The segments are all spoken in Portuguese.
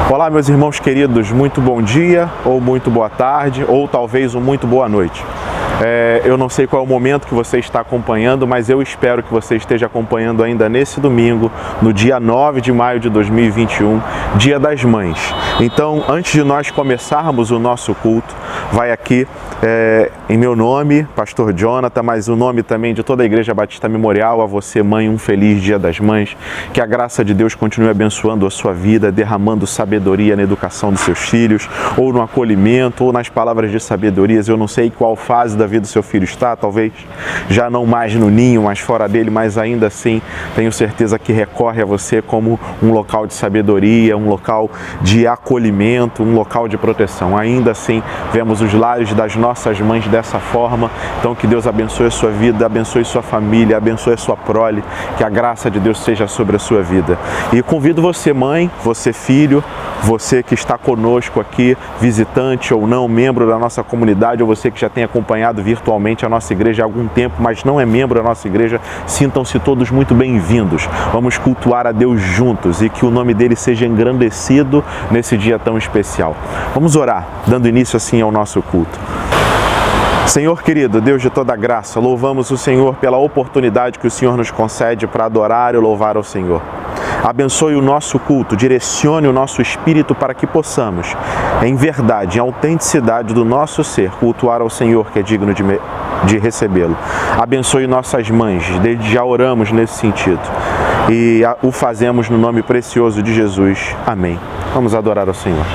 Olá, meus irmãos queridos, muito bom dia, ou muito boa tarde, ou talvez um muito boa noite. Eu não sei qual é o momento que você está acompanhando, mas eu espero que você esteja acompanhando ainda nesse domingo, no dia 9 de maio de 2021, Dia das Mães. Então, antes de nós começarmos o nosso culto, vai aqui em meu nome, Pastor Jonathan, mas o nome também de toda a Igreja Batista Memorial, a você, mãe, um feliz Dia das Mães. Que a graça de Deus continue abençoando a sua vida, derramando sabedoria na educação dos seus filhos, ou no acolhimento, ou nas palavras de sabedorias. Eu não sei qual fase da vida do seu filho está, talvez já não mais no ninho, mas fora dele, mas ainda assim tenho certeza que recorre a você como um local de sabedoria, um local de acolhimento, um local de proteção. Ainda assim, vemos os lares das nossas mães dessa forma. Então, que Deus abençoe a sua vida, abençoe sua família, abençoe a sua prole, que a graça de Deus seja sobre a sua vida. E convido você, mãe, você, filho, você que está conosco aqui, visitante ou não, membro da nossa comunidade, ou você que já tem acompanhado virtualmente a nossa igreja há algum tempo, mas não é membro da nossa igreja, sintam-se todos muito bem-vindos. Vamos cultuar a Deus juntos e que o nome dele seja engrandecido nesse dia tão especial. Vamos orar, dando início assim ao nosso culto. Senhor querido, Deus de toda graça, louvamos o Senhor pela oportunidade que o Senhor nos concede para adorar e louvar ao Senhor. Abençoe o nosso culto, direcione o nosso espírito para que possamos, em verdade, em autenticidade do nosso ser, cultuar ao Senhor que é digno de recebê-lo. Abençoe nossas mães, desde já oramos nesse sentido e o fazemos no nome precioso de Jesus. Amém. Vamos adorar ao Senhor.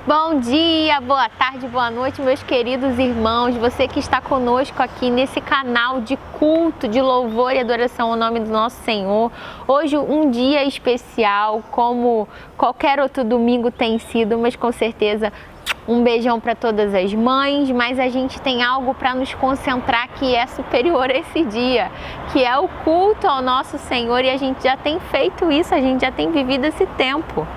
Bom dia, boa tarde, boa noite, meus queridos irmãos, você que está conosco aqui nesse canal de culto, de louvor e adoração ao nome do nosso Senhor. Hoje um dia especial, como qualquer outro domingo tem sido, mas com certeza um beijão para todas as mães, mas a gente tem algo para nos concentrar que é superior a esse dia, que é o culto ao nosso Senhor, e a gente já tem feito isso, a gente já tem vivido esse tempo.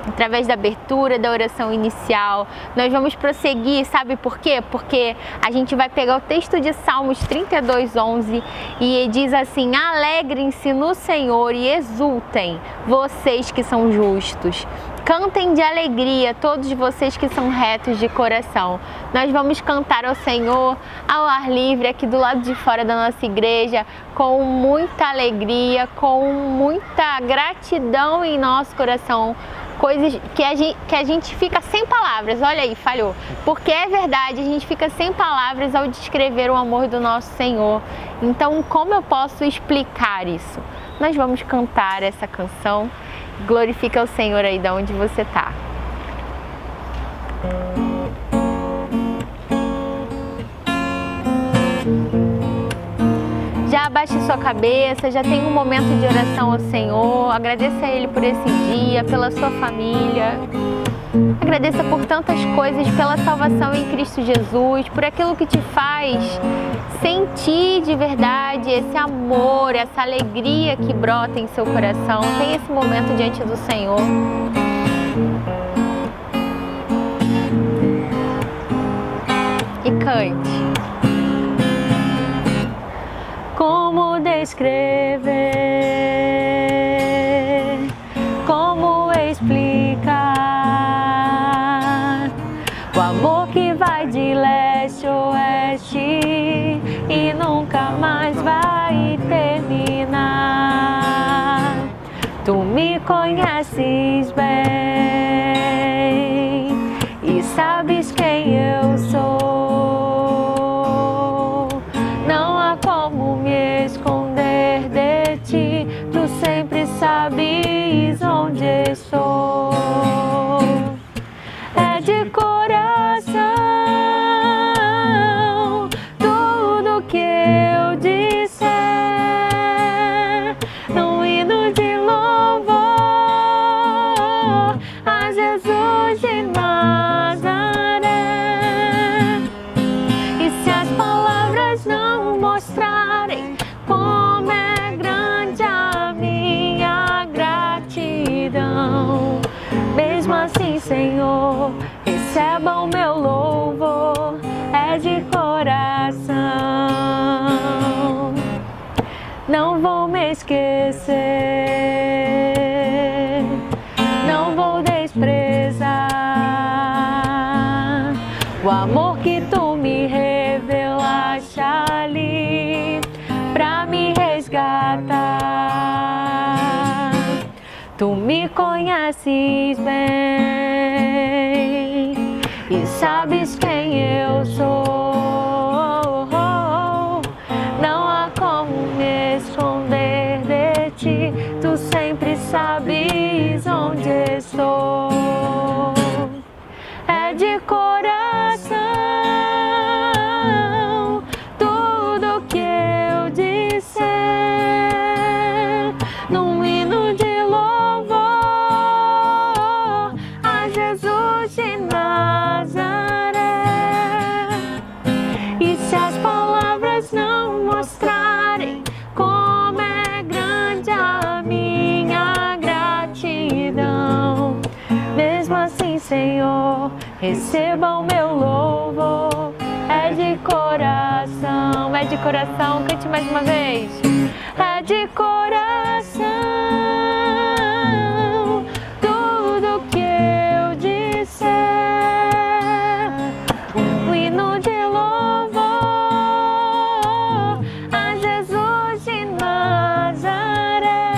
Através da abertura, da oração inicial, nós vamos prosseguir, sabe por quê? Porque a gente vai pegar o texto de Salmos 32:11 e diz assim: alegrem-se no Senhor e exultem, vocês que são justos. Cantem de alegria, todos vocês que são retos de coração. Nós vamos cantar ao Senhor ao ar livre, aqui do lado de fora da nossa igreja, com muita alegria, com muita gratidão em nosso coração. Coisas que a gente fica sem palavras, olha aí, falhou. Porque é verdade, a gente fica sem palavras ao descrever o amor do nosso Senhor. Então, como eu posso explicar isso? Nós vamos cantar essa canção. Glorifica o Senhor aí de onde você está. Já abaixe sua cabeça, já tenha um momento de oração ao Senhor, agradeça a Ele por esse dia, pela sua família, agradeça por tantas coisas, pela salvação em Cristo Jesus, por aquilo que te faz sentir de verdade esse amor, essa alegria que brota em seu coração. Tenha esse momento diante do Senhor. E cante. Como descrever, como explicar o amor que vai de leste a oeste e nunca mais vai terminar. Tu me conheces bem e sabes quem eu sou. Tu sempre sabes onde estou. É de coração tudo que eu disser, um hino de louvor a Jesus de Nazaré. E se as palavras não mostrarem como é grande a minha gratidão, me esquecer, não vou desprezar o amor que tu me revelaste ali pra me resgatar. Tu me conheces bem e sabes quem eu sou. Não há como me esconder de ti, tu sempre sabes onde estou. É de coração tudo que eu disser, num hino de louvor a Jesus de Nazaré. E se as palavras não mostrarem como é grande a minha gratidão, mesmo assim, Senhor, receba o meu louvor. É de coração, cante mais uma vez. É de coração tudo que eu disser, um hino de louvor a Jesus de Nazaré.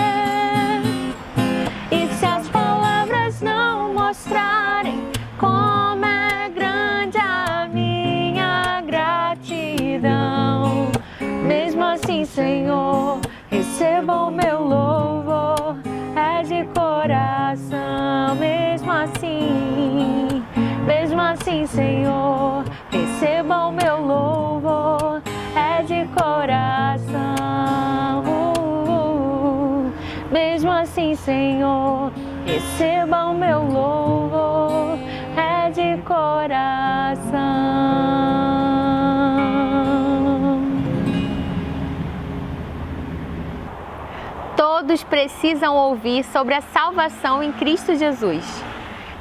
E se as palavras não mostrarem como é grande a minha gratidão, mesmo assim, Senhor, receba o meu louvor. É de coração, mesmo assim, Senhor, receba o meu louvor. É de coração, mesmo assim, Senhor, receba o meu louvor. É de coração. Todos precisam ouvir sobre a salvação em Cristo Jesus.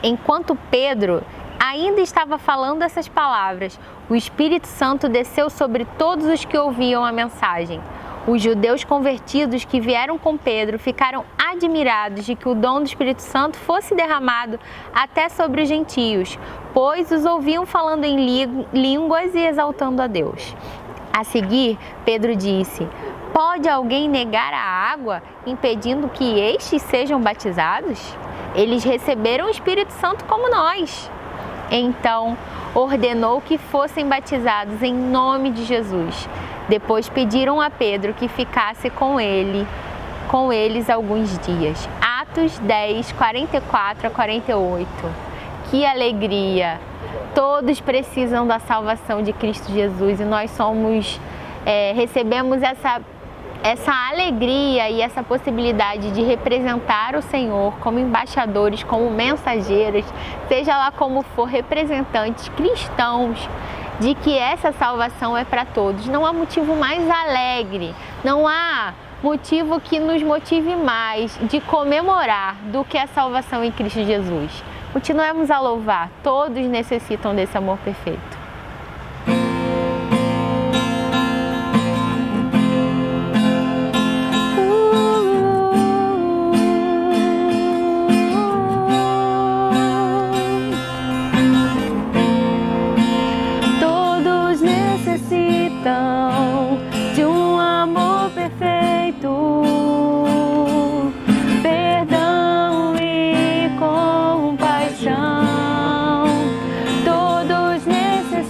Enquanto Pedro ainda estava falando essas palavras, o Espírito Santo desceu sobre todos os que ouviam a mensagem. Os judeus convertidos que vieram com Pedro ficaram admirados de que o dom do Espírito Santo fosse derramado até sobre os gentios, pois os ouviam falando em línguas e exaltando a Deus. A seguir, Pedro disse: pode alguém negar a água, impedindo que estes sejam batizados? Eles receberam o Espírito Santo como nós. Então, ordenou que fossem batizados em nome de Jesus. Depois pediram a Pedro que ficasse com eles alguns dias. Atos 10, 44 a 48. Que alegria! Todos precisam da salvação de Cristo Jesus e nós recebemos essa alegria e essa possibilidade de representar o Senhor como embaixadores, como mensageiros, seja lá como for, representantes cristãos, de que essa salvação é para todos. Não há motivo mais alegre, não há motivo que nos motive mais de comemorar do que a salvação em Cristo Jesus. Continuemos a louvar, todos necessitam desse amor perfeito. De um amor perfeito, perdão e compaixão. Todos necessitam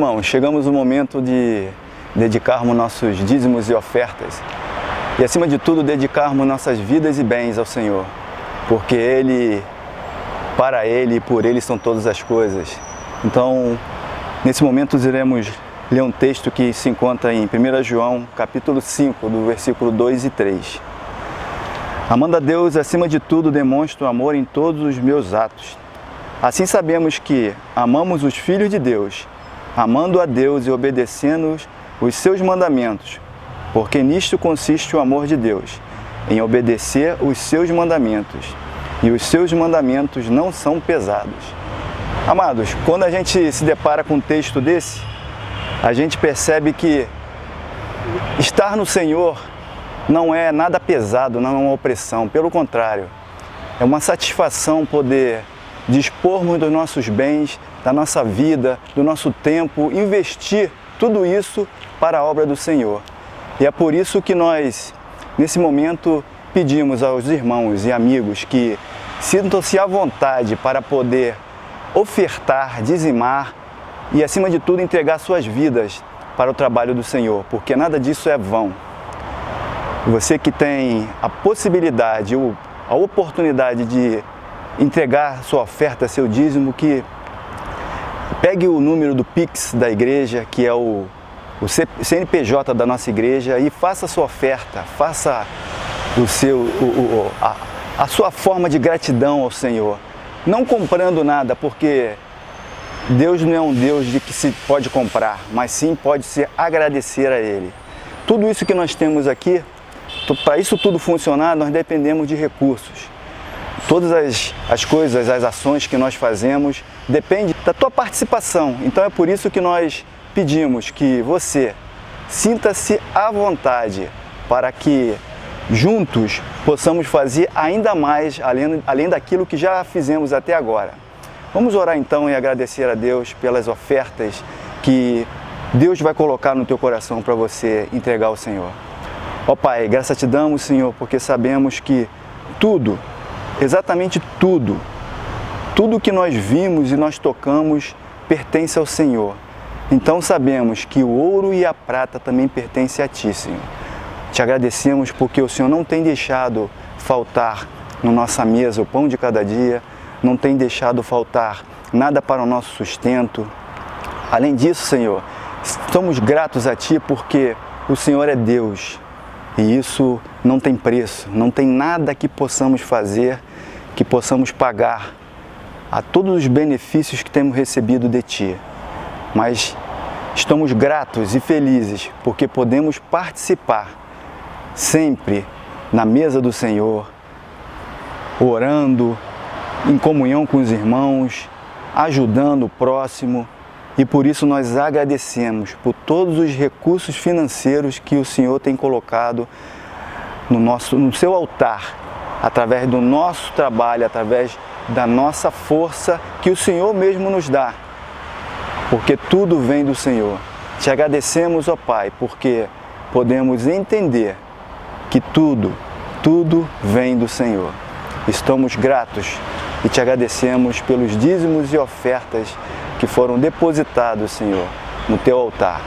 irmãos, chegamos no momento de dedicarmos nossos dízimos e ofertas e, acima de tudo, dedicarmos nossas vidas e bens ao Senhor, porque Ele, para Ele e por Ele são todas as coisas. Então, nesse momento, iremos ler um texto que se encontra em 1 João, capítulo 5, do versículo 2 e 3. Amando a Deus, acima de tudo, demonstro amor em todos os meus atos. Assim sabemos que amamos os filhos de Deus, amando a Deus e obedecendo os seus mandamentos, porque nisto consiste o amor de Deus, em obedecer os seus mandamentos, e os seus mandamentos não são pesados. Amados, quando a gente se depara com um texto desse, a gente percebe que estar no Senhor não é nada pesado, não é uma opressão, pelo contrário, é uma satisfação poder dispormos dos nossos bens, da nossa vida, do nosso tempo, investir tudo isso para a obra do Senhor. E é por isso que nós, nesse momento, pedimos aos irmãos e amigos que sintam-se à vontade para poder ofertar, dizimar e, acima de tudo, entregar suas vidas para o trabalho do Senhor, porque nada disso é vão. Você que tem a possibilidade, a oportunidade de entregar sua oferta, seu dízimo, que pegue o número do Pix da igreja, que é o CNPJ da nossa igreja, e faça a sua oferta, faça a sua forma de gratidão ao Senhor. Não comprando nada, porque Deus não é um Deus de que se pode comprar, mas sim pode se agradecer a Ele. Tudo isso que nós temos aqui, para isso tudo funcionar, nós dependemos de recursos. Todas as coisas, as ações que nós fazemos, depende da tua participação. Então é por isso que nós pedimos que você sinta-se à vontade para que juntos possamos fazer ainda mais, além daquilo que já fizemos até agora. Vamos orar então e agradecer a Deus pelas ofertas que Deus vai colocar no teu coração para você entregar ao Senhor. Ó Pai, graças te damos, Senhor, porque sabemos que tudo, exatamente tudo que nós vimos e nós tocamos pertence ao Senhor. Então sabemos que o ouro e a prata também pertencem a Ti, Senhor. Te agradecemos porque o Senhor não tem deixado faltar na nossa mesa o pão de cada dia, não tem deixado faltar nada para o nosso sustento. Além disso, Senhor, estamos gratos a Ti porque o Senhor é Deus e isso não tem preço, não tem nada que possamos fazer, que possamos pagar a todos os benefícios que temos recebido de Ti. Mas estamos gratos e felizes porque podemos participar sempre na mesa do Senhor, orando, em comunhão com os irmãos, ajudando o próximo, e por isso nós agradecemos por todos os recursos financeiros que o Senhor tem colocado no seu altar, através do nosso trabalho, através da nossa força que o Senhor mesmo nos dá, porque tudo vem do Senhor. Te agradecemos, ó Pai, porque podemos entender que tudo vem do Senhor. Estamos gratos e te agradecemos pelos dízimos e ofertas que foram depositados, Senhor, no teu altar.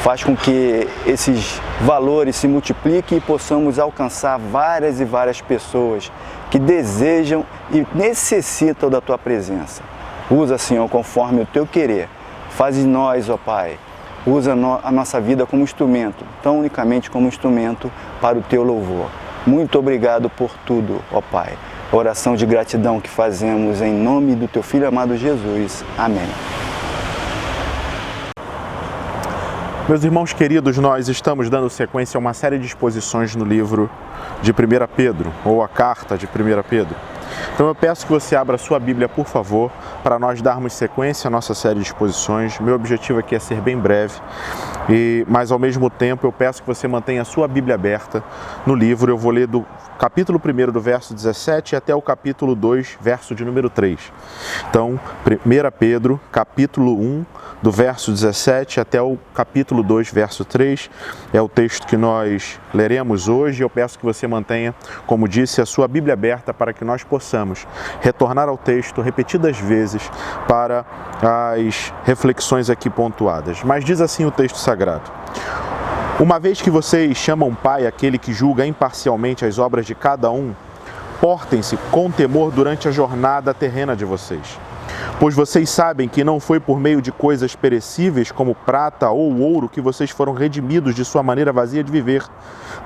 Faz com que esses valores se multipliquem e possamos alcançar várias e várias pessoas que desejam e necessitam da tua presença. Usa, Senhor, conforme o teu querer. Faz em nós, ó Pai, usa a nossa vida como instrumento, tão unicamente como instrumento para o teu louvor. Muito obrigado por tudo, ó Pai. Oração de gratidão que fazemos em nome do teu Filho amado Jesus. Amém. Meus irmãos queridos, nós estamos dando sequência a uma série de exposições no livro de 1 Pedro, ou a carta de 1 Pedro. Então eu peço que você abra a sua Bíblia, por favor, para nós darmos sequência à nossa série de exposições. Meu objetivo aqui é ser bem breve, mas ao mesmo tempo eu peço que você mantenha a sua Bíblia aberta no livro. Eu vou ler do capítulo 1 do verso 17 até o capítulo 2, verso de número 3. Então, 1 Pedro, capítulo 1, do verso 17 até o capítulo 2, verso 3, é o texto que nós leremos hoje. Eu peço que você mantenha, como disse, a sua Bíblia aberta para que nós possamos retornar ao texto repetidas vezes para as reflexões aqui pontuadas. Mas diz assim o texto sagrado: uma vez que vocês chamam Pai aquele que julga imparcialmente as obras de cada um, portem-se com temor durante a jornada terrena de vocês. Pois vocês sabem que não foi por meio de coisas perecíveis como prata ou ouro que vocês foram redimidos de sua maneira vazia de viver,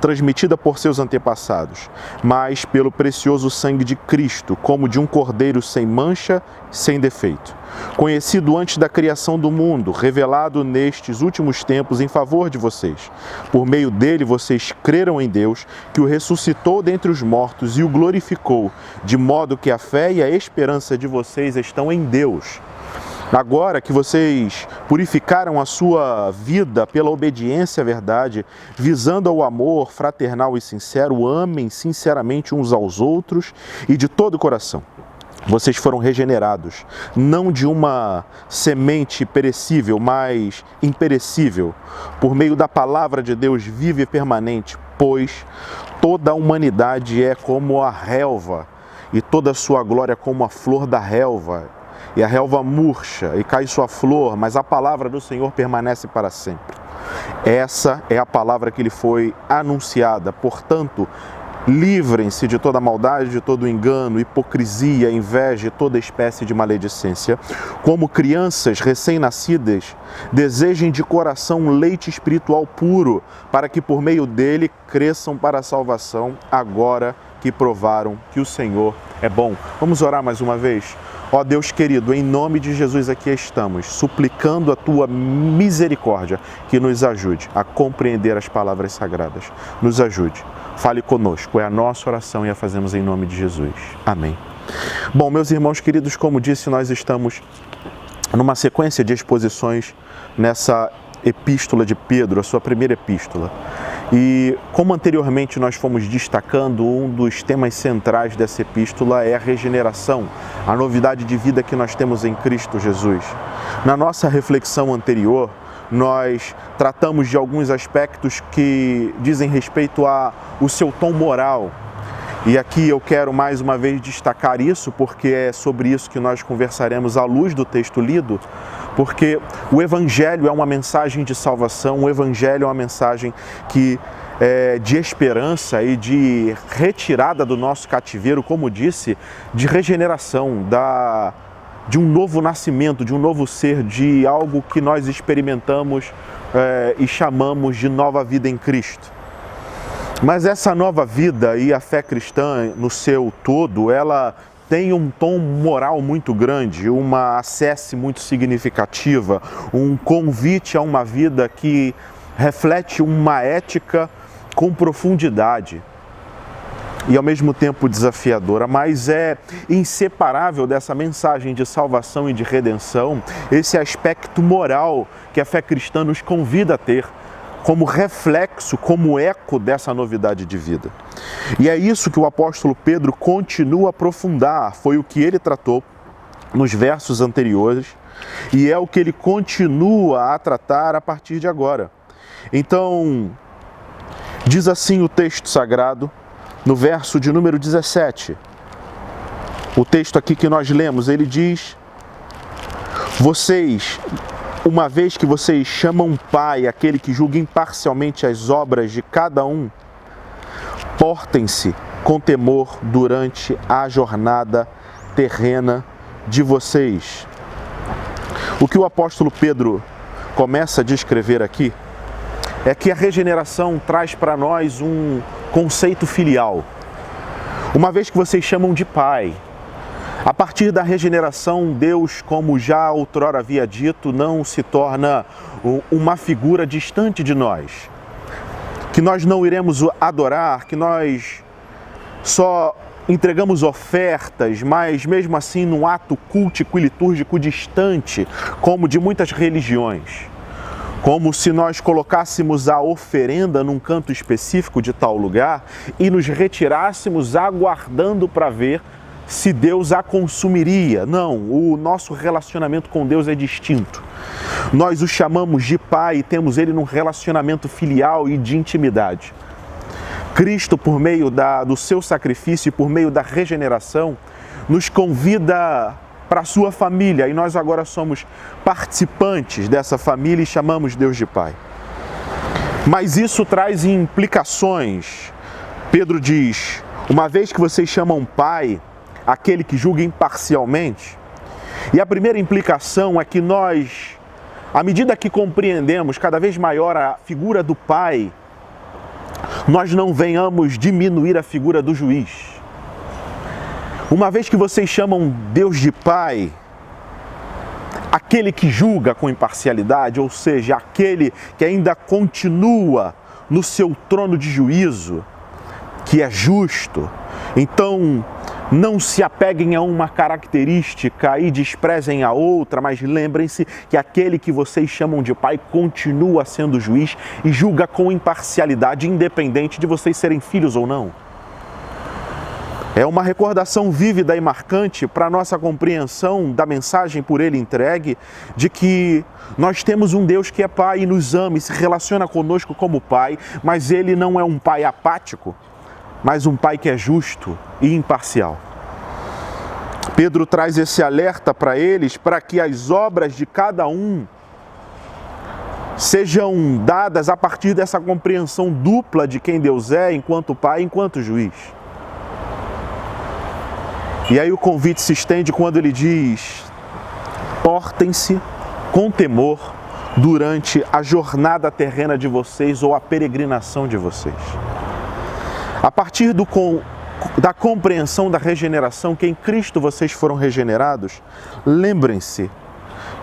transmitida por seus antepassados, mas pelo precioso sangue de Cristo, como de um cordeiro sem mancha, sem defeito, conhecido antes da criação do mundo, revelado nestes últimos tempos em favor de vocês. Por meio dele vocês creram em Deus, que o ressuscitou dentre os mortos e o glorificou, de modo que a fé e a esperança de vocês estão em Deus. Agora que vocês purificaram a sua vida pela obediência à verdade, visando ao amor fraternal e sincero, amem sinceramente uns aos outros e de todo o coração. Vocês foram regenerados, não de uma semente perecível, mas imperecível, por meio da palavra de Deus viva e permanente, pois toda a humanidade é como a relva, e toda a sua glória como a flor da relva. E a relva murcha e cai sua flor, mas a palavra do Senhor permanece para sempre. Essa é a palavra que lhe foi anunciada. Portanto, livrem-se de toda maldade, de todo engano, hipocrisia, inveja e toda espécie de maledicência. Como crianças recém-nascidas, desejem de coração um leite espiritual puro, para que por meio dele cresçam para a salvação, agora que provaram que o Senhor é bom. Vamos orar mais uma vez? Ó Deus querido, em nome de Jesus aqui estamos, suplicando a Tua misericórdia, que nos ajude a compreender as palavras sagradas. Nos ajude, fale conosco, é a nossa oração e a fazemos em nome de Jesus. Amém. Bom, meus irmãos queridos, como disse, nós estamos numa sequência de exposições nessa epístola de Pedro, a sua primeira epístola. E como anteriormente nós fomos destacando, um dos temas centrais dessa epístola é a regeneração, a novidade de vida que nós temos em Cristo Jesus. Na nossa reflexão anterior, nós tratamos de alguns aspectos que dizem respeito ao seu tom moral. E aqui eu quero mais uma vez destacar isso, porque é sobre isso que nós conversaremos à luz do texto lido, porque o Evangelho é uma mensagem de salvação, o Evangelho é uma mensagem que de esperança e de retirada do nosso cativeiro, como disse, de regeneração, de um novo nascimento, de um novo ser, de algo que nós experimentamos e chamamos de nova vida em Cristo. Mas essa nova vida e a fé cristã no seu todo, ela tem um tom moral muito grande, uma acesse muito significativa, um convite a uma vida que reflete uma ética com profundidade e ao mesmo tempo desafiadora, mas é inseparável dessa mensagem de salvação e de redenção esse aspecto moral que a fé cristã nos convida a ter, como reflexo, como eco dessa novidade de vida. E é isso que o apóstolo Pedro continua a aprofundar, foi o que ele tratou nos versos anteriores e é o que ele continua a tratar a partir de agora. Então, diz assim o texto sagrado, no verso de número 17, o texto aqui que nós lemos, ele diz: vocês, uma vez que vocês chamam Pai aquele que julga imparcialmente as obras de cada um, portem-se com temor durante a jornada terrena de vocês. O que o apóstolo Pedro começa a descrever aqui é que a regeneração traz para nós um conceito filial. Uma vez que vocês chamam de Pai, a partir da regeneração, Deus, como já outrora havia dito, não se torna uma figura distante de nós, que nós não iremos adorar, que nós só entregamos ofertas, mas mesmo assim num ato cultico e litúrgico distante, como de muitas religiões. Como se nós colocássemos a oferenda num canto específico de tal lugar e nos retirássemos aguardando para ver se Deus a consumiria. Não, o nosso relacionamento com Deus é distinto. Nós o chamamos de Pai e temos Ele num relacionamento filial e de intimidade. Cristo, por meio do seu sacrifício e por meio da regeneração, nos convida para a sua família e nós agora somos participantes dessa família e chamamos Deus de Pai. Mas isso traz implicações. Pedro diz, uma vez que vocês chamam Pai aquele que julga imparcialmente, e a primeira implicação é que nós, à medida que compreendemos cada vez maior a figura do Pai, nós não venhamos diminuir a figura do juiz. Uma vez que vocês chamam Deus de Pai, aquele que julga com imparcialidade, ou seja, aquele que ainda continua no seu trono de juízo, que é justo, então não se apeguem a uma característica e desprezem a outra, mas lembrem-se que aquele que vocês chamam de Pai continua sendo juiz e julga com imparcialidade, independente de vocês serem filhos ou não. É uma recordação vívida e marcante para a nossa compreensão da mensagem por Ele entregue, de que nós temos um Deus que é Pai e nos ama e se relaciona conosco como Pai, mas Ele não é um Pai apático, mas um Pai que é justo e imparcial. Pedro traz esse alerta para eles, para que as obras de cada um sejam dadas a partir dessa compreensão dupla de quem Deus é, enquanto Pai e enquanto juiz. E aí o convite se estende quando ele diz, portem-se com temor durante a jornada terrena de vocês ou a peregrinação de vocês. A partir da compreensão da regeneração, que em Cristo vocês foram regenerados, lembrem-se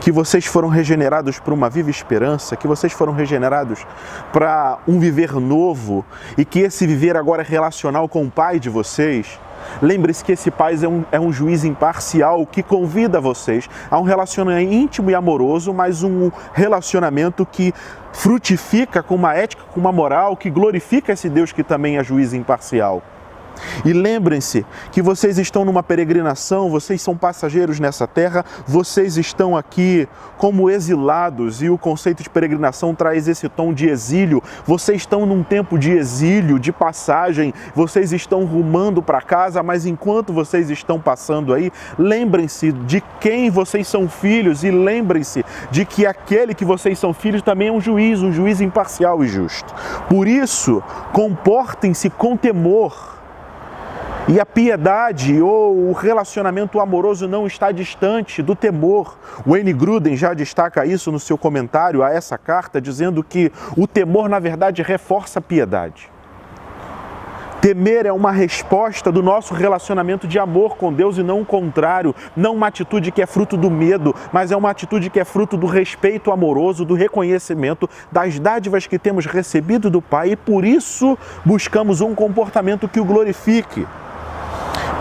que vocês foram regenerados para uma viva esperança, que vocês foram regenerados para um viver novo e que esse viver agora é relacional com o Pai de vocês. Lembre-se que esse Pai é um juiz imparcial que convida vocês a um relacionamento íntimo e amoroso, mas um relacionamento que frutifica com uma ética, com uma moral, que glorifica esse Deus que também é juiz imparcial. E lembrem-se que vocês estão numa peregrinação, vocês são passageiros nessa terra, vocês estão aqui como exilados e o conceito de peregrinação traz esse tom de exílio. Vocês estão num tempo de exílio, de passagem, vocês estão rumando para casa, mas enquanto vocês estão passando aí, lembrem-se de quem vocês são filhos e lembrem-se de que aquele que vocês são filhos também é um juiz imparcial e justo. Por isso, comportem-se com temor. E a piedade ou o relacionamento amoroso não está distante do temor. O Wayne Grudem já destaca isso no seu comentário a essa carta, dizendo que o temor, na verdade, reforça a piedade. Temer é uma resposta do nosso relacionamento de amor com Deus e não o contrário. Não uma atitude que é fruto do medo, mas é uma atitude que é fruto do respeito amoroso, do reconhecimento das dádivas que temos recebido do Pai e por isso buscamos um comportamento que o glorifique.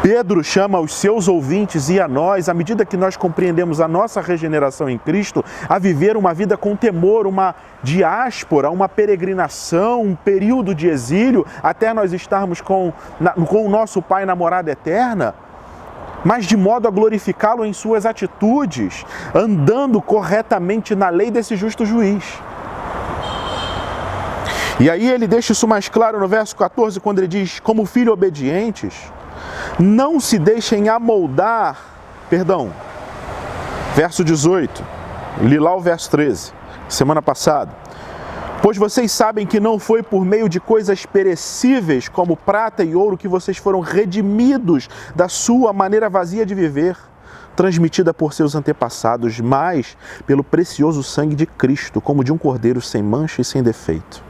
Pedro chama os seus ouvintes e a nós, à medida que nós compreendemos a nossa regeneração em Cristo, a viver uma vida com temor, uma diáspora, uma peregrinação, um período de exílio, até nós estarmos com o nosso Pai na morada eterna, mas de modo a glorificá-lo em suas atitudes, andando corretamente na lei desse justo juiz. E aí ele deixa isso mais claro no verso 14, quando ele diz, como filhos obedientes, não se deixem amoldar, verso 18, li lá o verso 13, semana passada. Pois vocês sabem que não foi por meio de coisas perecíveis como prata e ouro que vocês foram redimidos da sua maneira vazia de viver, transmitida por seus antepassados, mas pelo precioso sangue de Cristo, como de um cordeiro sem mancha e sem defeito.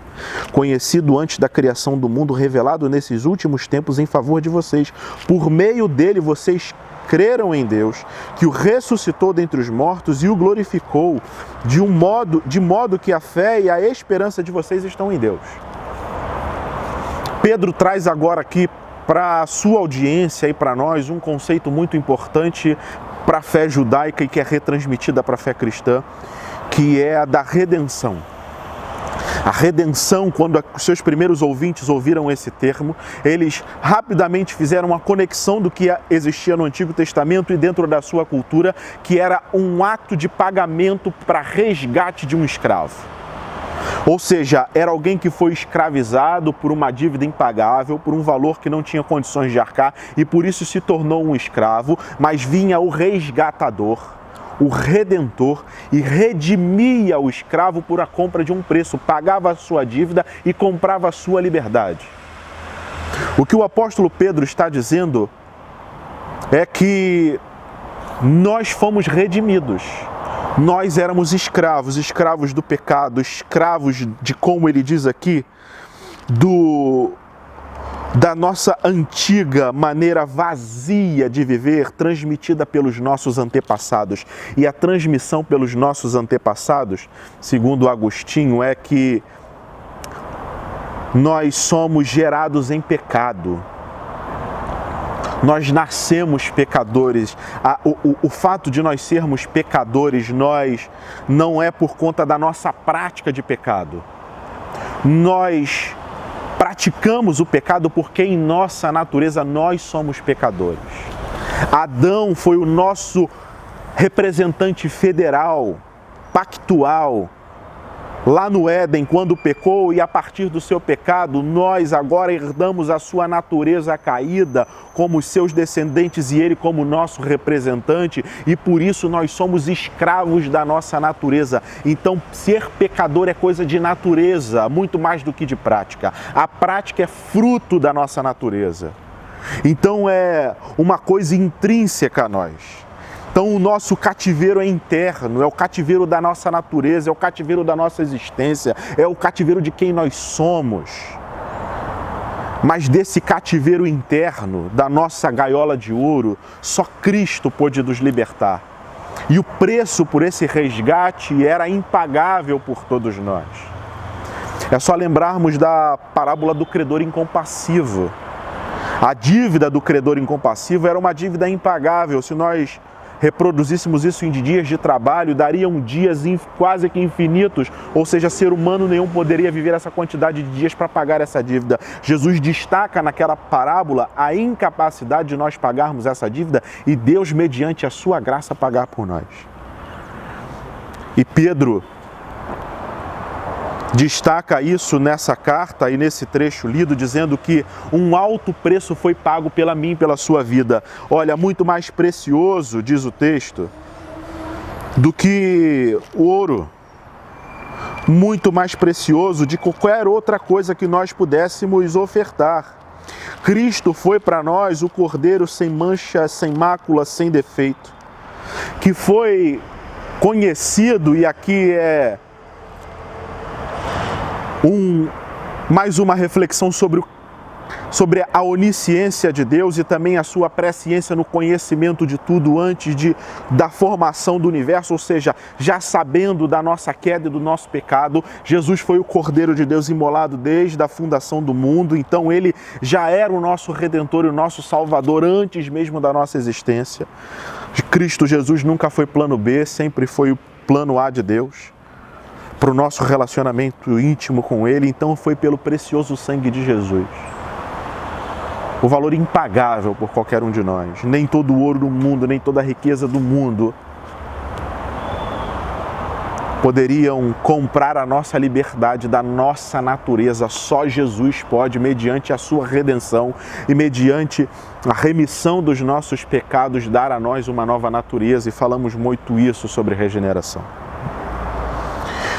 Conhecido antes da criação do mundo, revelado nesses últimos tempos em favor de vocês. Por meio dele vocês creram em Deus, que o ressuscitou dentre os mortos e o glorificou, de modo que a fé e a esperança de vocês estão em Deus. Pedro traz agora aqui para a sua audiência e para nós um conceito muito importante para a fé judaica e que é retransmitida para a fé cristã, que é a da redenção. A redenção, quando os seus primeiros ouvintes ouviram esse termo, eles rapidamente fizeram uma conexão do que existia no Antigo Testamento e dentro da sua cultura, que era um ato de pagamento para resgate de um escravo. Ou seja, era alguém que foi escravizado por uma dívida impagável, por um valor que não tinha condições de arcar e por isso se tornou um escravo, mas vinha o resgatador, o redentor, e redimia o escravo por a compra de um preço, pagava a sua dívida e comprava a sua liberdade. O que o apóstolo Pedro está dizendo é que nós fomos redimidos. Nós éramos escravos, escravos do pecado, escravos de, como ele diz aqui, da nossa antiga maneira vazia de viver, transmitida pelos nossos antepassados. E a transmissão pelos nossos antepassados, segundo Agostinho, é que nós somos gerados em pecado. Nós nascemos pecadores. O fato de nós sermos pecadores, não é por conta da nossa prática de pecado. Nós praticamos o pecado porque em nossa natureza nós somos pecadores. Adão foi o nosso representante federal, pactual, lá no Éden, quando pecou, e a partir do seu pecado, nós agora herdamos a sua natureza caída como os seus descendentes e ele como nosso representante, e por isso nós somos escravos da nossa natureza. Então, ser pecador é coisa de natureza, muito mais do que de prática. A prática é fruto da nossa natureza. Então, é uma coisa intrínseca a nós. Então o nosso cativeiro é interno, é o cativeiro da nossa natureza, é o cativeiro da nossa existência, é o cativeiro de quem nós somos. Mas desse cativeiro interno, da nossa gaiola de ouro, só Cristo pôde nos libertar. E o preço por esse resgate era impagável por todos nós. É só lembrarmos da parábola do credor incompassivo. A dívida do credor incompassivo era uma dívida impagável. Se nós reproduzíssemos isso em dias de trabalho, dariam dias quase que infinitos, ou seja, ser humano nenhum poderia viver essa quantidade de dias para pagar essa dívida. Jesus destaca naquela parábola a incapacidade de nós pagarmos essa dívida e Deus, mediante a sua graça, pagar por nós. E Pedro destaca isso nessa carta e nesse trecho lido, dizendo que um alto preço foi pago pela mim e pela sua vida. Olha, muito mais precioso, diz o texto, do que o ouro, muito mais precioso de qualquer outra coisa que nós pudéssemos ofertar. Cristo foi para nós o Cordeiro sem mancha, sem mácula, sem defeito, que foi conhecido, e aqui é mais uma reflexão sobre a onisciência de Deus e também a sua presciência no conhecimento de tudo antes da formação do universo, ou seja, já sabendo da nossa queda e do nosso pecado. Jesus foi o Cordeiro de Deus imolado desde a fundação do mundo, então ele já era o nosso Redentor e o nosso Salvador antes mesmo da nossa existência. Cristo Jesus nunca foi plano B, sempre foi o plano A de Deus, para o nosso relacionamento íntimo com Ele. Então foi pelo precioso sangue de Jesus. O valor impagável por qualquer um de nós. Nem todo o ouro do mundo, nem toda a riqueza do mundo poderiam comprar a nossa liberdade da nossa natureza. Só Jesus pode, mediante a sua redenção e mediante a remissão dos nossos pecados, dar a nós uma nova natureza. E falamos muito isso sobre regeneração.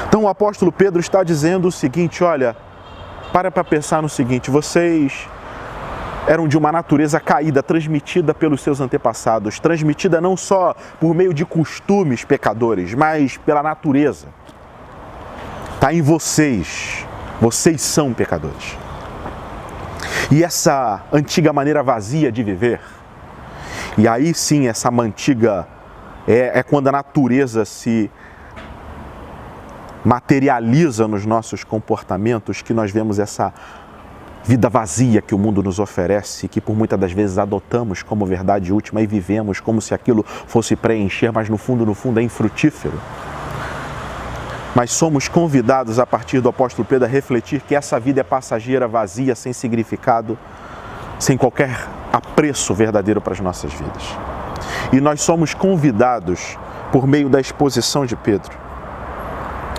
Então o apóstolo Pedro está dizendo o seguinte: olha, para pensar no seguinte, vocês eram de uma natureza caída, transmitida pelos seus antepassados, transmitida não só por meio de costumes pecadores, mas pela natureza. Está em vocês, vocês são pecadores. E essa antiga maneira vazia de viver, e aí sim essa antiga, é quando a natureza se materializa nos nossos comportamentos, que nós vemos essa vida vazia que o mundo nos oferece, que por muitas das vezes adotamos como verdade última e vivemos como se aquilo fosse preencher, mas no fundo é infrutífero. mas somos convidados a partir do apóstolo Pedro a refletir que essa vida é passageira, vazia, sem significado, sem qualquer apreço verdadeiro para as nossas vidas. E nós somos convidados, por meio da exposição de Pedro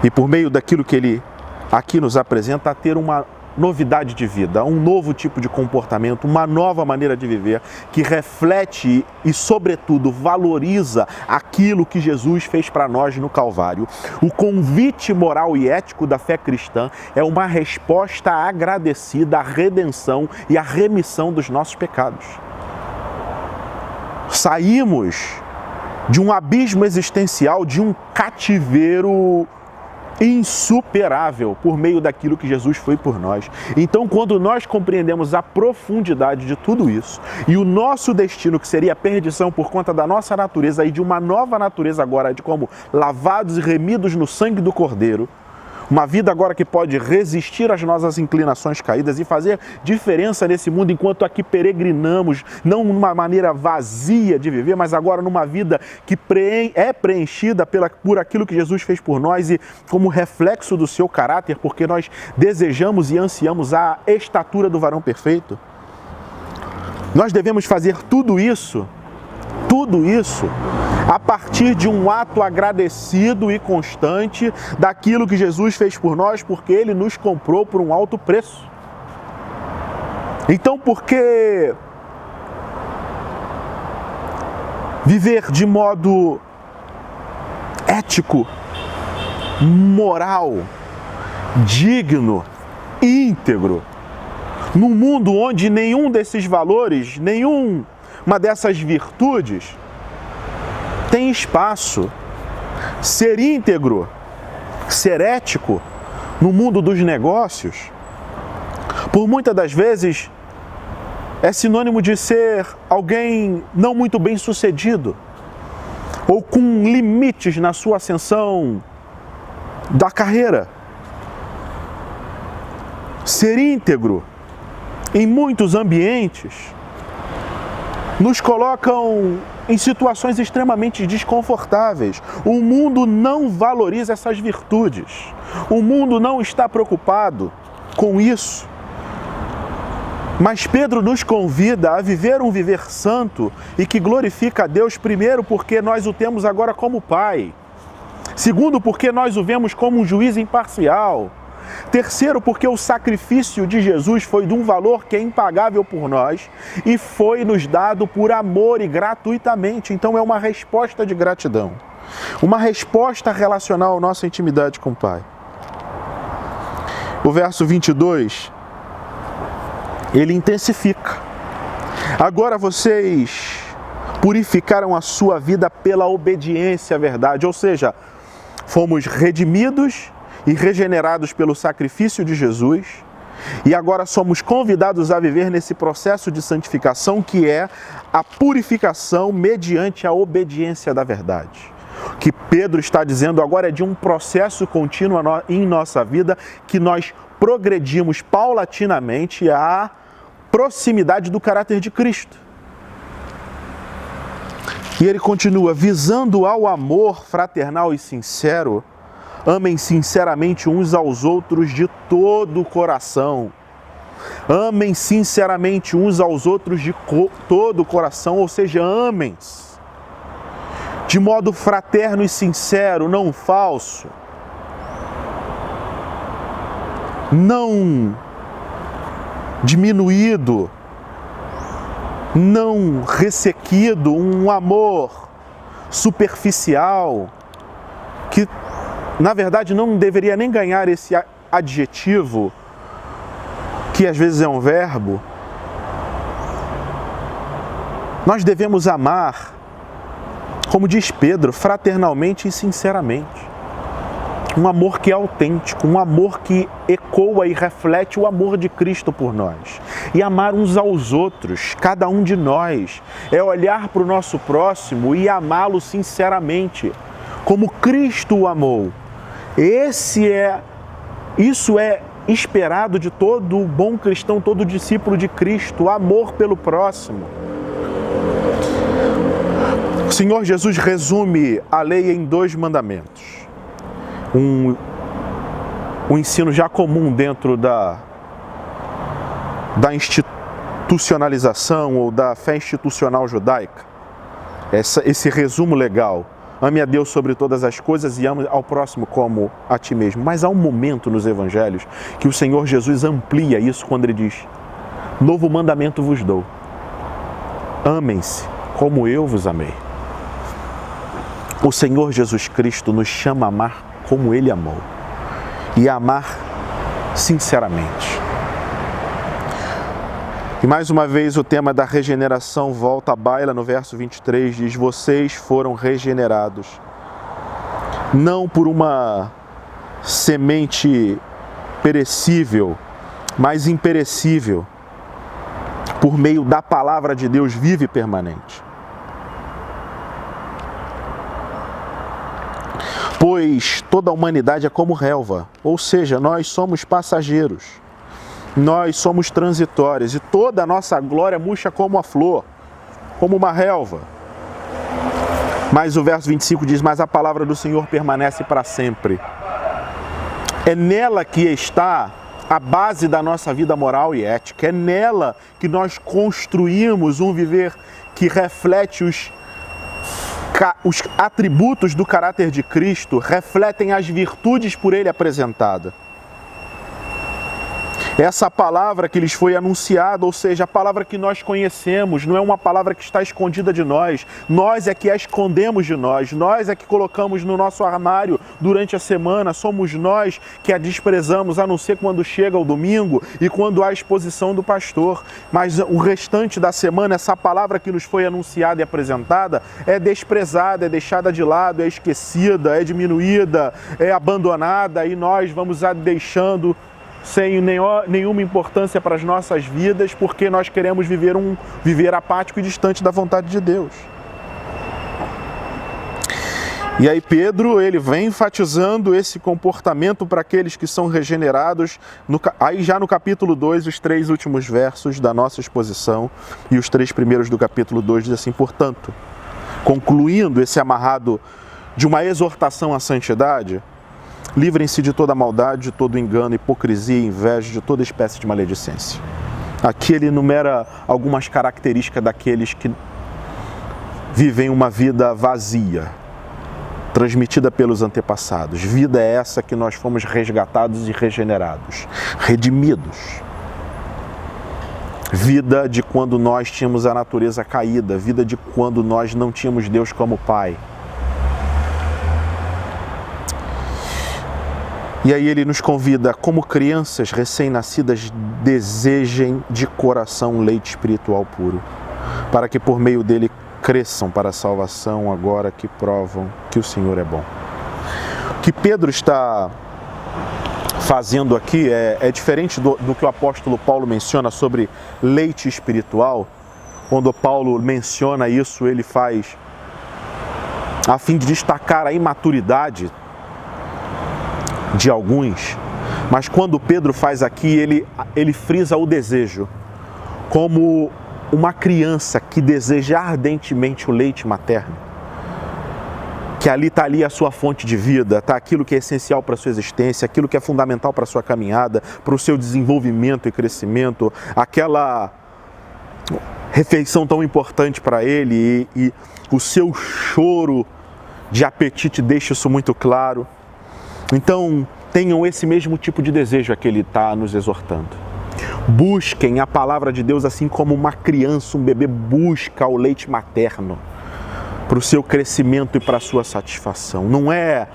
e por meio daquilo que ele aqui nos apresenta, a ter uma novidade de vida, um novo tipo de comportamento, uma nova maneira de viver que reflete e, sobretudo, valoriza aquilo que Jesus fez para nós no Calvário. O convite moral e ético da fé cristã é uma resposta agradecida à redenção e à remissão dos nossos pecados. Saímos de um abismo existencial, de um cativeiro insuperável por meio daquilo que Jesus foi por nós. Então, quando nós compreendemos a profundidade de tudo isso e o nosso destino, que seria a perdição por conta da nossa natureza e de uma nova natureza agora, de como lavados e remidos no sangue do Cordeiro, uma vida agora que pode resistir às nossas inclinações caídas e fazer diferença nesse mundo enquanto aqui peregrinamos, não numa maneira vazia de viver, mas agora numa vida que é preenchida por aquilo que Jesus fez por nós e como reflexo do seu caráter, porque nós desejamos e ansiamos a estatura do varão perfeito. Nós devemos fazer tudo isso a partir de um ato agradecido e constante daquilo que Jesus fez por nós, porque Ele nos comprou por um alto preço. Então, por que viver de modo ético, moral, digno, íntegro, num mundo onde nenhum desses valores, nenhuma dessas virtudes tem espaço? Ser íntegro, ser ético no mundo dos negócios, por muitas das vezes, é sinônimo de ser alguém não muito bem sucedido ou com limites na sua ascensão da carreira. Ser íntegro em muitos ambientes nos colocam em situações extremamente desconfortáveis. O mundo não valoriza essas virtudes. O mundo não está preocupado com isso. Mas Pedro nos convida a viver um viver santo e que glorifica a Deus, primeiro porque nós o temos agora como Pai. Segundo, porque nós o vemos como um juiz imparcial. Terceiro, porque o sacrifício de Jesus foi de um valor que é impagável por nós e foi nos dado por amor e gratuitamente. Então é uma resposta de gratidão, uma resposta relacional à nossa intimidade com o Pai. O verso 22, ele intensifica. Agora vocês purificaram a sua vida pela obediência à verdade, ou seja, fomos redimidos e regenerados pelo sacrifício de Jesus, e agora somos convidados a viver nesse processo de santificação que é a purificação mediante a obediência da verdade. O que Pedro está dizendo agora é de um processo contínuo em nossa vida que nós progredimos paulatinamente à proximidade do caráter de Cristo. E ele continua, visando ao amor fraternal e sincero, amem sinceramente uns aos outros de todo o coração. Amem sinceramente uns aos outros de todo o coração, ou seja, amem-se de modo fraterno e sincero, não falso, não diminuído, não ressequido, um amor superficial que na verdade não deveria nem ganhar esse adjetivo, que às vezes é um verbo. Nós devemos amar, como diz Pedro, fraternalmente e sinceramente. Um amor que é autêntico, um amor que ecoa e reflete o amor de Cristo por nós. E amar uns aos outros, cada um de nós, é olhar para o nosso próximo e amá-lo sinceramente, como Cristo o amou. Isso é esperado de todo bom cristão, todo discípulo de Cristo, o amor pelo próximo. O Senhor Jesus resume a lei em 2 mandamentos. Um o ensino já comum dentro da institucionalização ou da fé institucional judaica. Esse resumo legal. Ame a Deus sobre todas as coisas e ame ao próximo como a ti mesmo. Mas há um momento nos evangelhos que o Senhor Jesus amplia isso quando ele diz: novo mandamento vos dou. Amem-se como eu vos amei. O Senhor Jesus Cristo nos chama a amar como Ele amou. E a amar sinceramente. E mais uma vez o tema da regeneração volta à baila no verso 23, diz: vocês foram regenerados, não por uma semente perecível, mas imperecível, por meio da palavra de Deus viva e permanente. Pois toda a humanidade é como relva, ou seja, nós somos passageiros. Nós somos transitórios e toda a nossa glória murcha como a flor, como uma relva. Mas o verso 25 diz: mas a palavra do Senhor permanece para sempre. É nela que está a base da nossa vida moral e ética. É nela que nós construímos um viver que reflete os atributos do caráter de Cristo, refletem as virtudes por Ele apresentadas. Essa palavra que lhes foi anunciada, ou seja, a palavra que nós conhecemos, não é uma palavra que está escondida de nós. Nós é que a escondemos de nós é que colocamos no nosso armário durante a semana. Somos nós que a desprezamos, a não ser quando chega o domingo e quando há a exposição do pastor. Mas o restante da semana, essa palavra que nos foi anunciada e apresentada é desprezada, é deixada de lado, é esquecida, é diminuída, é abandonada e nós vamos a deixando sem nenhuma importância para as nossas vidas, porque nós queremos viver apático e distante da vontade de Deus. E aí Pedro, ele vem enfatizando esse comportamento para aqueles que são regenerados, aí já no capítulo 2, os 3 últimos versos da nossa exposição, e os 3 primeiros do capítulo 2 diz assim: portanto, concluindo esse amarrado de uma exortação à santidade, livrem-se de toda maldade, de todo engano, hipocrisia, inveja, de toda espécie de maledicência. Aqui ele enumera algumas características daqueles que vivem uma vida vazia, transmitida pelos antepassados. Vida é essa que nós fomos resgatados e regenerados, redimidos. Vida de quando nós tínhamos a natureza caída, vida de quando nós não tínhamos Deus como Pai. E aí ele nos convida, como crianças recém-nascidas, desejem de coração leite espiritual puro, para que por meio dele cresçam para a salvação, agora que provam que o Senhor é bom. O que Pedro está fazendo aqui é diferente do que o apóstolo Paulo menciona sobre leite espiritual. Quando Paulo menciona isso, ele faz a fim de destacar a imaturidade de alguns, mas quando Pedro faz aqui, ele frisa o desejo, como uma criança que deseja ardentemente o leite materno, que ali está a sua fonte de vida, está aquilo que é essencial para a sua existência, aquilo que é fundamental para a sua caminhada, para o seu desenvolvimento e crescimento, aquela refeição tão importante para ele, e o seu choro de apetite deixa isso muito claro. Então, tenham esse mesmo tipo de desejo a que ele está nos exortando. Busquem a palavra de Deus assim como uma criança, um bebê busca o leite materno para o seu crescimento e para a sua satisfação. Não é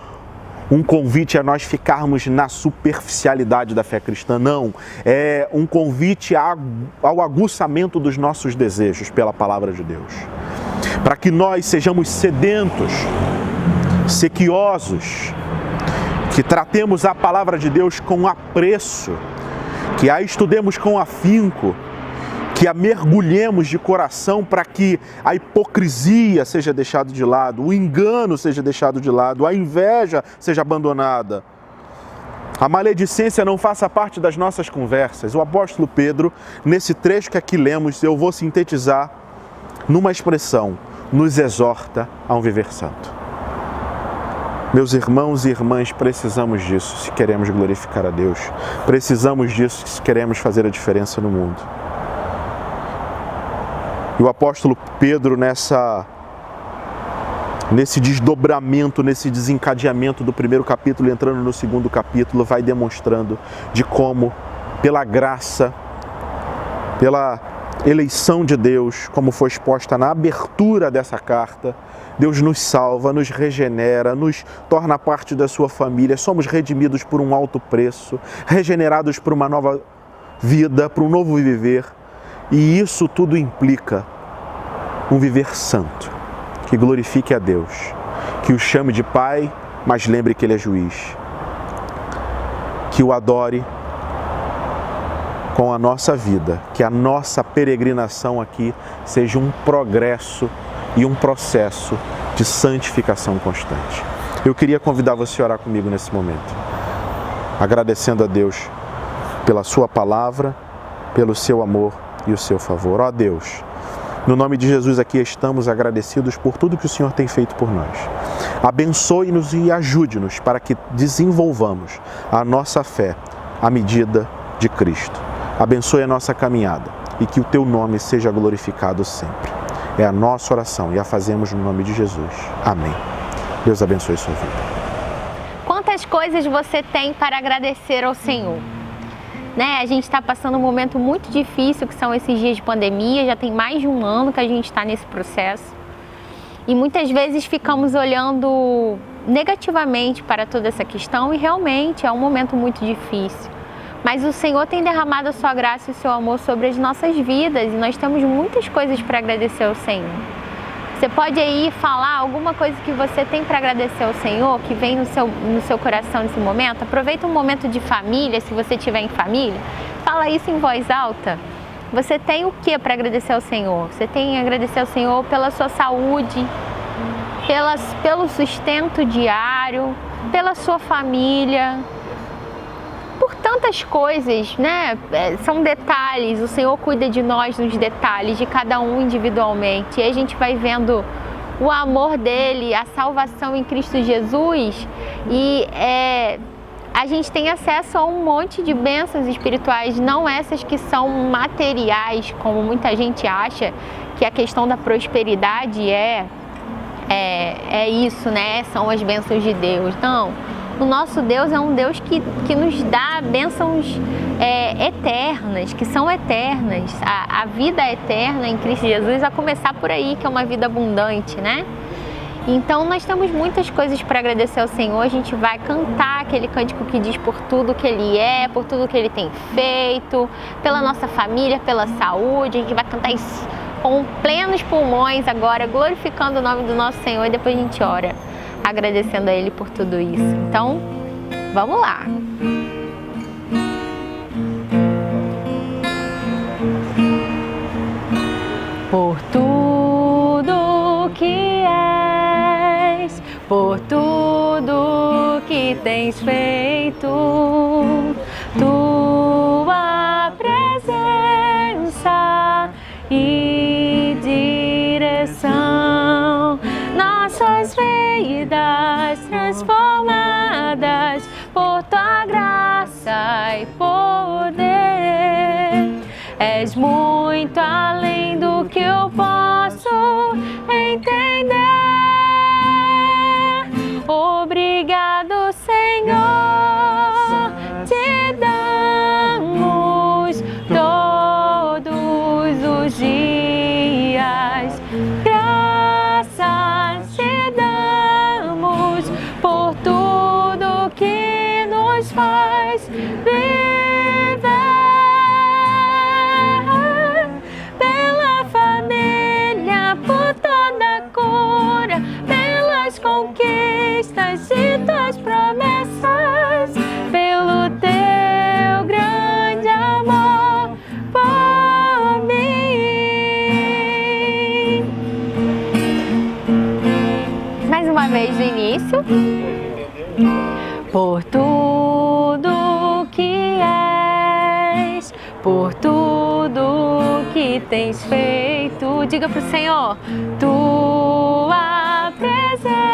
um convite a nós ficarmos na superficialidade da fé cristã, não. É um convite ao aguçamento dos nossos desejos pela palavra de Deus. Para que nós sejamos sedentos, sequiosos, que tratemos a palavra de Deus com apreço, que a estudemos com afinco, que a mergulhemos de coração para que a hipocrisia seja deixada de lado, o engano seja deixado de lado, a inveja seja abandonada, a maledicência não faça parte das nossas conversas. O apóstolo Pedro, nesse trecho que aqui lemos, eu vou sintetizar numa expressão: nos exorta a um viver santo. Meus irmãos e irmãs, precisamos disso se queremos glorificar a Deus. Precisamos disso se queremos fazer a diferença no mundo. E o apóstolo Pedro, nesse desdobramento, nesse desencadeamento do primeiro capítulo, entrando no segundo capítulo, vai demonstrando de como, pela graça, pela eleição de Deus, como foi exposta na abertura dessa carta, Deus nos salva, nos regenera, nos torna parte da sua família, somos redimidos por um alto preço, regenerados por uma nova vida, por um novo viver. E isso tudo implica um viver santo, que glorifique a Deus, que o chame de Pai, mas lembre que Ele é juiz, que o adore com a nossa vida, que a nossa peregrinação aqui seja um progresso e um processo de santificação constante. Eu queria convidar você a orar comigo nesse momento, agradecendo a Deus pela sua palavra, pelo seu amor e o seu favor. Ó Deus, no nome de Jesus aqui estamos agradecidos por tudo que o Senhor tem feito por nós. Abençoe-nos e ajude-nos para que desenvolvamos a nossa fé à medida de Cristo. Abençoe a nossa caminhada e que o Teu nome seja glorificado sempre. É a nossa oração e a fazemos no nome de Jesus. Amém. Deus abençoe sua vida. Quantas coisas você tem para agradecer ao Senhor? A gente está passando um momento muito difícil, que são esses dias de pandemia. Já tem mais de um ano que a gente está nesse processo. E muitas vezes ficamos olhando negativamente para toda essa questão e realmente é um momento muito difícil. Mas o Senhor tem derramado a sua graça e o seu amor sobre as nossas vidas e nós temos muitas coisas para agradecer ao Senhor. Você pode aí falar alguma coisa que você tem para agradecer ao Senhor, que vem no seu coração nesse momento? Aproveita um momento de família, se você estiver em família, fala isso em voz alta. Você tem o que para agradecer ao Senhor? Você tem a agradecer ao Senhor pela sua saúde, pelo sustento diário, pela sua família, por tantas coisas, São detalhes, o Senhor cuida de nós nos detalhes, de cada um individualmente. E aí a gente vai vendo o amor dele, a salvação em Cristo Jesus e a gente tem acesso a um monte de bênçãos espirituais, não essas que são materiais, como muita gente acha que a questão da prosperidade é isso, São as bênçãos de Deus. Não. O nosso Deus é um Deus que nos dá bênçãos eternas, que são eternas. A vida eterna em Cristo Jesus, a começar por aí, que é uma vida abundante, Então nós temos muitas coisas para agradecer ao Senhor. A gente vai cantar aquele cântico que diz por tudo que Ele é, por tudo que Ele tem feito, pela nossa família, pela saúde. A gente vai cantar isso com plenos pulmões agora, glorificando o nome do nosso Senhor e depois a gente ora, agradecendo a Ele por tudo isso. Então, vamos lá! Por tudo que és, por tudo que tens feito, tua presença e direção, nossas vidas transformadas por tua graça e poder. És muito além do que eu posso entender. Obrigado, Senhor, te damos todos os dias. Graças te damos por tudo que nos faz viver. Pela família, por toda a cura, pelas conquistas e tuas promessas, pelo teu grande amor por mim. Mais uma vez do início. Por tudo que és, por tudo que tens feito, diga pro Senhor, tua presença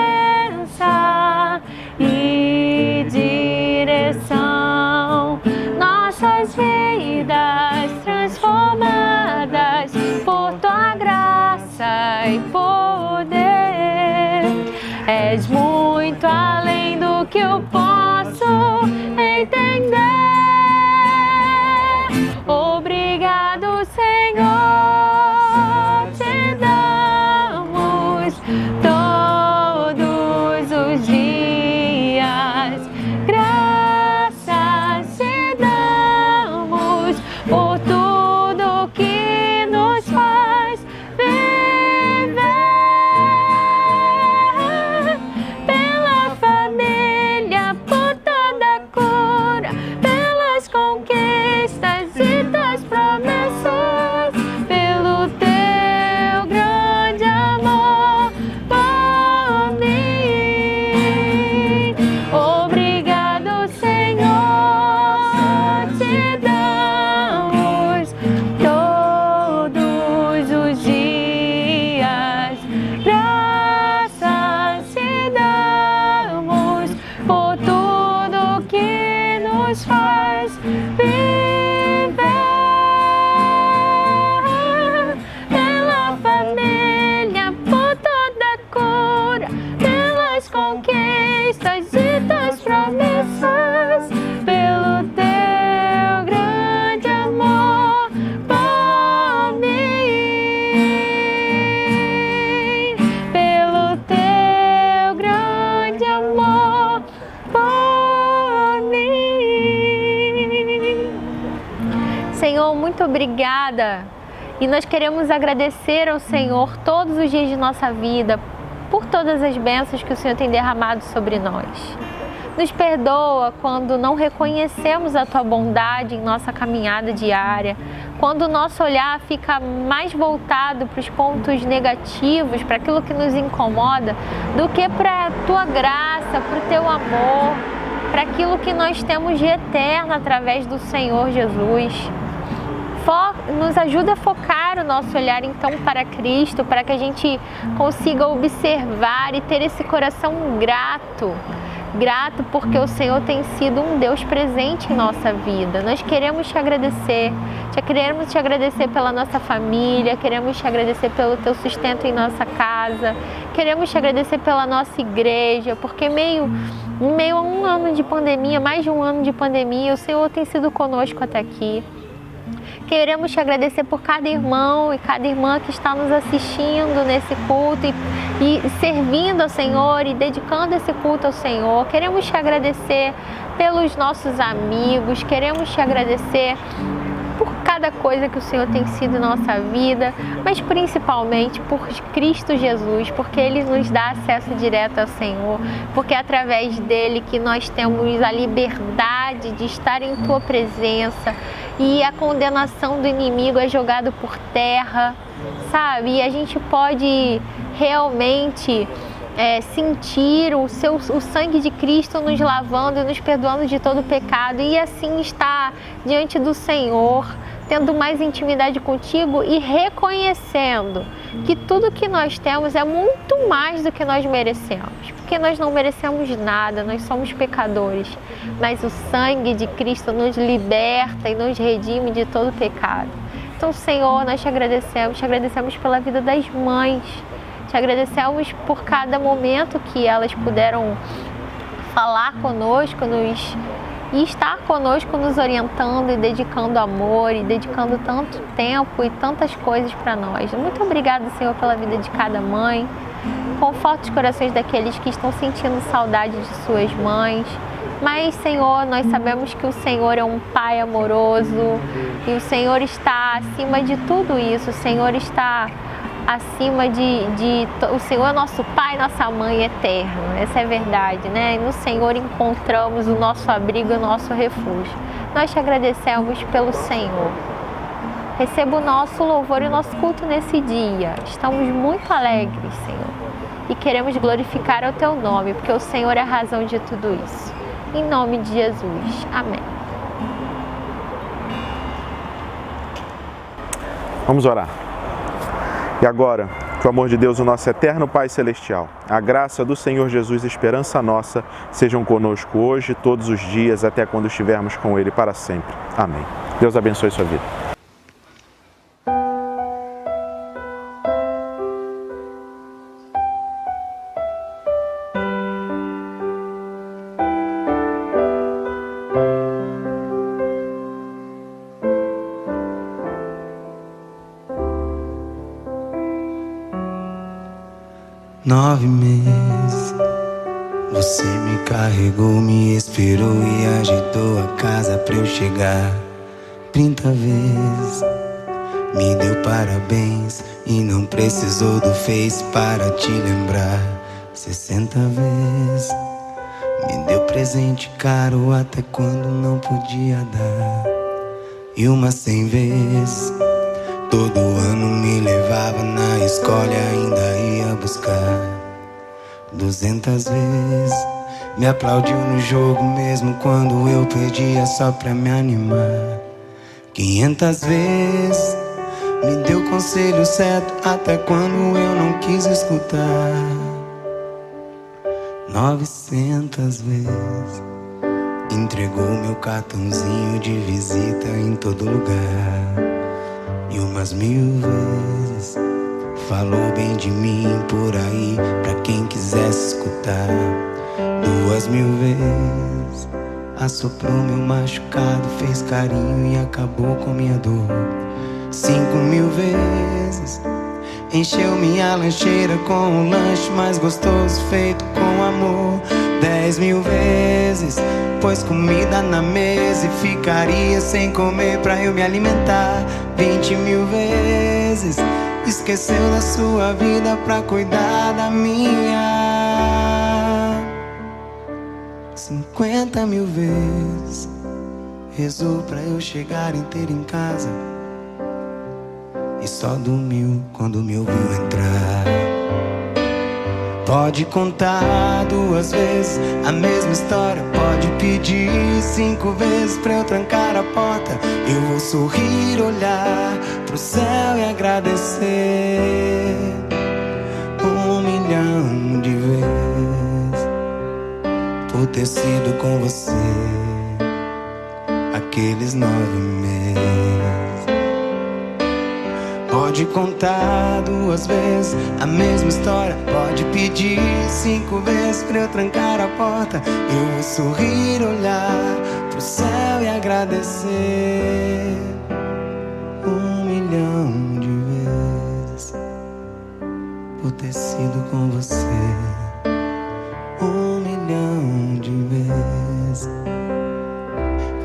és muito além do que eu posso entender. Obrigado, Senhor, te damos todos os dias. Graças te damos por tudo que nos faz viver. Pela família, por toda cura, pelas conquistas e das promessas, pelo teu grande amor por mim. Obrigado, Senhor, te damos todos os dias. Graças te damos por tudo que nos faz viver. Pela família, por toda cura, pelas conquistas e das promessas, pelo teu grande amor por mim. Pelo teu grande amor por mim. Senhor, muito obrigada. E nós queremos agradecer ao Senhor todos os dias de nossa vida por todas as bênçãos que o Senhor tem derramado sobre nós. Nos perdoa quando não reconhecemos a Tua bondade em nossa caminhada diária, quando o nosso olhar fica mais voltado para os pontos negativos, para aquilo que nos incomoda, do que para a Tua graça, para o Teu amor, para aquilo que nós temos de eterno através do Senhor Jesus. Nos ajuda a focar o nosso olhar então para Cristo, para que a gente consiga observar e ter esse coração grato. Grato porque o Senhor tem sido um Deus presente em nossa vida. Nós queremos te agradecer pela nossa família, queremos te agradecer pelo teu sustento em nossa casa, queremos te agradecer pela nossa igreja, porque em meio a um ano de pandemia, mais de um ano de pandemia, o Senhor tem sido conosco até aqui. Queremos te agradecer por cada irmão e cada irmã que está nos assistindo nesse culto e servindo ao Senhor e dedicando esse culto ao Senhor. Queremos te agradecer pelos nossos amigos, queremos te agradecer por cada coisa que o Senhor tem sido em nossa vida, mas principalmente por Cristo Jesus, porque Ele nos dá acesso direto ao Senhor, porque é através dele que nós temos a liberdade de estar em Tua presença e a condenação do inimigo é jogada por terra, sabe? E a gente pode realmente sentir o sangue de Cristo nos lavando e nos perdoando de todo pecado e assim estar diante do Senhor, tendo mais intimidade contigo e reconhecendo que tudo que nós temos é muito mais do que nós merecemos, porque nós não merecemos nada, nós somos pecadores, mas o sangue de Cristo nos liberta e nos redime de todo pecado. Então, Senhor, nós te agradecemos pela vida das mães, te agradecemos por cada momento que elas puderam falar conosco e estar conosco, nos orientando e dedicando amor e dedicando tanto tempo e tantas coisas para nós. Muito obrigada, Senhor, pela vida de cada mãe. Conforta os corações daqueles que estão sentindo saudade de suas mães. Mas, Senhor, nós sabemos que o Senhor é um Pai amoroso e o Senhor está acima de tudo isso. O Senhor está acima o Senhor é nosso Pai, nossa Mãe eterno. Essa é a verdade, né? E no Senhor encontramos o nosso abrigo e o nosso refúgio. Nós te agradecemos pelo Senhor. Receba o nosso louvor e o nosso culto nesse dia. Estamos muito alegres, Senhor, e queremos glorificar o Teu nome, porque o Senhor é a razão de tudo isso. Em nome de Jesus. Amém. Vamos orar. E agora, que o amor de Deus, o nosso eterno Pai Celestial, a graça do Senhor Jesus, esperança nossa, sejam conosco hoje, todos os dias, até quando estivermos com Ele para sempre. Amém. Deus abençoe sua vida. 9 meses. Você me carregou, me esperou e agitou a casa pra eu chegar 30 vezes. Me deu parabéns e não precisou do Face para te lembrar 60 vezes. Me deu presente caro até quando não podia dar, e umas 100 vezes. Todo ano me levava na escola e ainda ia buscar 200 vezes. Me aplaudiu no jogo mesmo quando eu perdia só pra me animar 500 vezes. Me deu conselho certo até quando eu não quis escutar 900 vezes. Entregou meu cartãozinho de visita em todo lugar, e umas 1000 vezes falou bem de mim por aí pra quem quisesse escutar. 2000 vezes assoprou meu machucado, fez carinho e acabou com minha dor. 5000 vezes encheu minha lancheira com um lanche mais gostoso feito com amor. 10.000 vezes pôs comida na mesa e ficaria sem comer pra eu me alimentar. 20.000 vezes esqueceu da sua vida pra cuidar da minha. 50.000 vezes rezou pra eu chegar inteiro em casa e só dormiu quando me ouviu entrar. Pode contar 2 vezes a mesma história, pode pedir 5 vezes pra eu trancar a porta. Eu vou sorrir, olhar pro céu e agradecer 1 milhão de vezes por ter sido com você aqueles 9 meses. Pode contar 2 vezes a mesma história, pode pedir 5 vezes pra eu trancar a porta. Eu vou sorrir, olhar pro céu e agradecer 1 milhão de vezes por ter sido com você. 1 milhão de vezes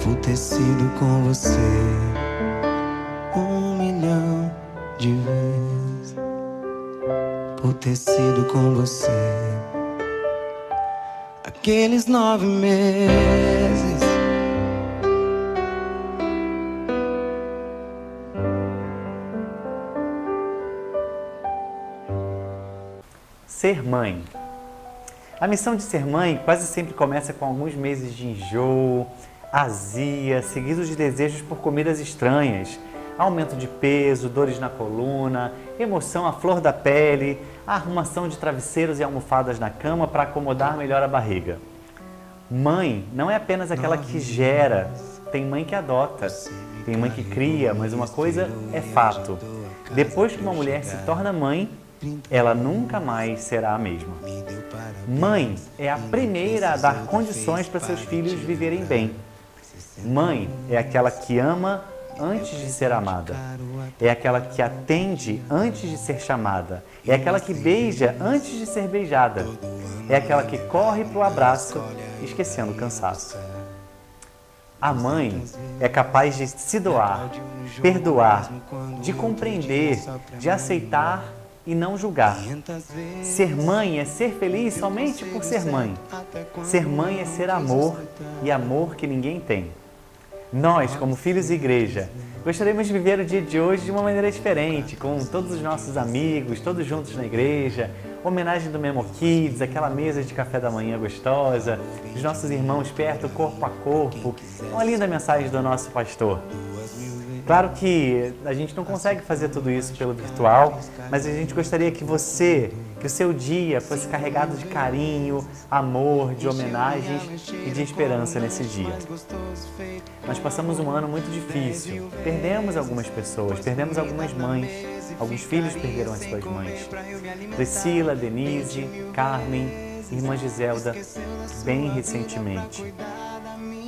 por ter sido com você. 1 milhão de vezes por ter sido com você aqueles 9 meses. Ser mãe. A missão de ser mãe quase sempre começa com alguns meses de enjoo, azia, seguidos de desejos por comidas estranhas, aumento de peso, dores na coluna, emoção à flor da pele, a arrumação de travesseiros e almofadas na cama para acomodar melhor a barriga. Mãe não é apenas aquela que gera, tem mãe que adota, tem mãe que cria, mas uma coisa é fato: depois que uma mulher se torna mãe, ela nunca mais será a mesma. Mãe é a primeira a dar condições para seus filhos viverem bem. Mãe é aquela que ama antes de ser amada, é aquela que atende antes de ser chamada, é aquela que beija antes de ser beijada, é aquela que corre para o abraço, esquecendo o cansaço. A mãe é capaz de se doar, perdoar, de compreender, de aceitar e não julgar. Ser mãe é ser feliz somente por ser mãe. Ser mãe é ser amor, e amor que ninguém tem. Nós, como filhos e igreja, gostaríamos de viver o dia de hoje de uma maneira diferente, com todos os nossos amigos, todos juntos na igreja, homenagem do Memo Kids, aquela mesa de café da manhã gostosa, os nossos irmãos perto, corpo a corpo, uma linda mensagem do nosso pastor. Claro que a gente não consegue fazer tudo isso pelo virtual, mas a gente gostaria que o seu dia fosse carregado de carinho, amor, de homenagens e de esperança nesse dia. Nós passamos um ano muito difícil, perdemos algumas pessoas, perdemos algumas mães, alguns filhos perderam as suas mães. Priscila, Denise, Carmen, irmã Giselda, bem recentemente.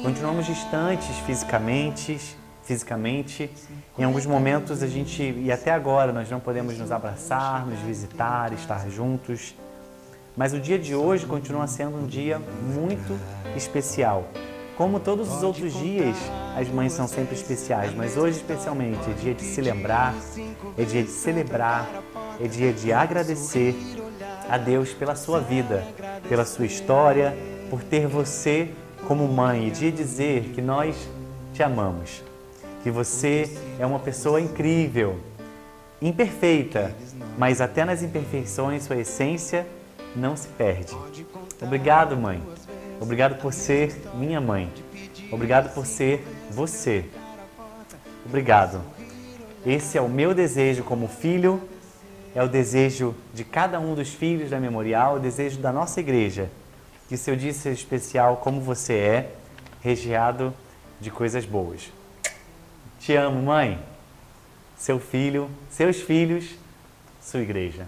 Continuamos distantes fisicamente, em alguns momentos e até agora nós não podemos nos abraçar, nos visitar, estar juntos. Mas o dia de hoje continua sendo um dia muito especial. Como todos os outros dias, as mães são sempre especiais, mas hoje especialmente é dia de se lembrar, é dia de celebrar, é dia de agradecer a Deus pela sua vida, pela sua história, por ter você como mãe, e de dizer que nós te amamos, que você é uma pessoa incrível, imperfeita, mas até nas imperfeições sua essência não se perde. Obrigado, mãe. Obrigado por ser minha mãe. Obrigado por ser você. Obrigado. Esse é o meu desejo como filho, é o desejo de cada um dos filhos da Memorial, o desejo da nossa igreja. Que seu dia seja especial como você é, recheado de coisas boas. Te amo, mãe. Seu filho, seus filhos, sua igreja.